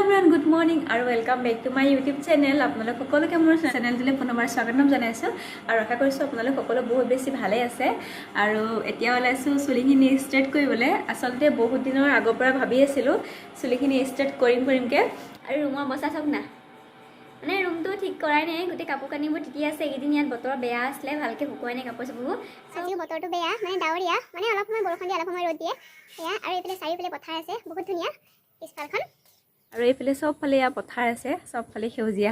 everyone, good morning and welcome back to my YouTube channel. আপোনালোক সকলোকে মোৰ চেনেলটোলে পুনৰবাৰ স্বাগতম জনাইছো আৰু আশা কৰিছো আপোনালোক সকলো বহুত বেছি ভালে আছে আৰু এতিয়া ওলাইছো চুলিখিনি ষ্ট্ৰেট কৰিবলৈ আসলতে বহুত দিনৰ আগৰ পৰা ভাবি আছিল চুলিখিনি ষ্ট্ৰেট কৰিমকে আৰু ৰুমৰ বসা চাওক না মানে ৰুমটো ঠিক কৰাই নাই গোটে কাপোৰ কানিবোৰ টিটি আছে এদিন ইয়াত বতৰ বেয়া আছিল ভালকে শুকুৱাই নাই কাপোৰ চাপোৰ আজি বতৰটো বেয়া মানে ডাৱৰীয়া মানে অলপ সময় বৰষুণ দিয়ে অলপ সময় ৰ'দ দিয়ে এয়া আৰু এইফালে চাৰিওফালে পথাৰ আছে বহুত ধুনীয়া পিছফালখন আৰু এইফালে সবফালে ইয়া পথাৰ আছে সবফালে সেউজিয়া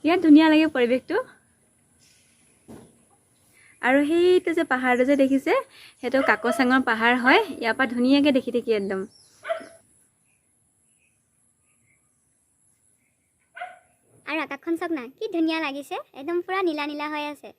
ইয়া ধুনীয়া লাগে পৰিৱেশটো আৰু সেইটো যে পাহাৰটো যে দেখিছে হেটো কাকচাঙৰ পাহাৰ হয় ইয়াৰ পৰা ধুনীয়াকে দেখি থাকি একদম আৰু আকাশখন চাওক না কি ধুনীয়া লাগিছে একদম পুৰা নীলা নীলা হৈ আছে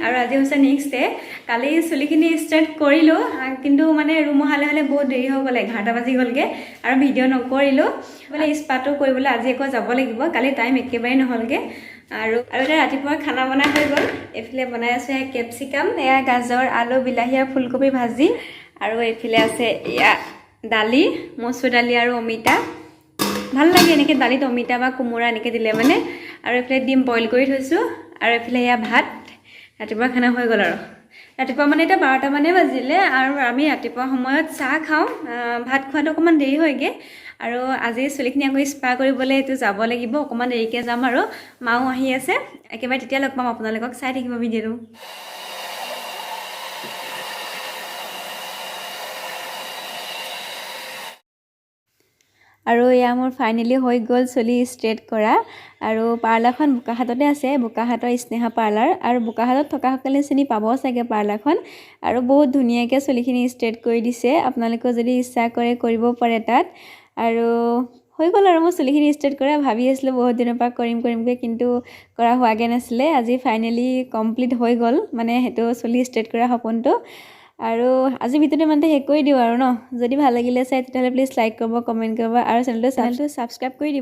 আৰু আজি হৈছে নেক্সট ডে কালি চুলিখিনি ষ্ট্ৰেট কৰিলো কিন্তু মানে ৰুম হালে বহুত দেৰি হৈ গ'ল 11টা বাজি গ'লগে আৰু ভিডিঅ' নকৰিলো মানে স্পাটো কৰিবলৈ আজি আকৌ যাব লাগিব কালি টাইম একেবাৰে নহলগে আৰু এটা ৰাতিপুৱা খানা বনাই হৈ গ'ল এফালে বনাই আছে কেপচিকাম এয়া গাজৰ আলু বিলাহী আৰু ফুলকবি ভাজি আৰু এফালে আছে এয়া দালি মচুৰ দালি আৰু অমিতা ভাল লাগে এনেকৈ দালিত অমিতা বা কোমোৰা এনেকৈ দিলে মানে আৰু এফালে ডিম বইল কৰি থৈছোঁ আৰু এফালে এয়া ভাত ৰাতিপুৱা খানা হৈ গ'ল আৰু ৰাতিপুৱা মানে এটা 12টা মানে বাজিলে আৰু আমি ৰাতিপুৱা সময়ত চাহ খাওঁ ভাত খোৱাটো অকণমান দেৰি হয়গে আৰু আজি চুলিখিনি আকৌ স্পা কৰিবলৈ এইটো যাব লাগিব অকণমান দেৰিকৈ যাম আৰু মাও আহি আছে একেবাৰে তেতিয়া লগ পাম আপোনালোকক চাই থাকিব ভিডিঅ'টো আৰু এয়া মোৰ ফাইনেলি হৈ গ'ল চুলি ষ্ট্ৰেট কৰা আৰু পাৰ্লাৰখন বোকাহাটতে আছে বোকাহাটৰ স্নেহা পাৰ্লাৰ আৰু বোকাহাটত থকা সকলে চিনি পাব চাগে পাৰ্লাৰখন আৰু বহুত ধুনীয়াকৈ চুলিখিনি ষ্ট্ৰেট কৰি দিছে আপোনালোকে যদি ইচ্ছা কৰে কৰিব পাৰে তাত আৰু হৈ গ'ল আৰু মই চুলিখিনি ষ্ট্ৰেট কৰা ভাবি আছিলোঁ বহুত দিনৰ পৰা কৰিমকৈ কিন্তু কৰা হোৱাগে নাছিলে আজি ফাইনেলি কমপ্লিট হৈ গ'ল মানে হেটো চুলি ষ্ট্ৰেট কৰা সপোনটো আৰু আজি ভিডিঅ'টো মানে শেষ কৰি দিওঁ আৰু ন যদি ভাল লাগিলে চাই তেতিয়াহ'লে প্লিজ লাইক কৰিব কমেণ্ট কৰিব আৰু চেনেলটো ছাবস্ক্ৰাইব কৰি দিব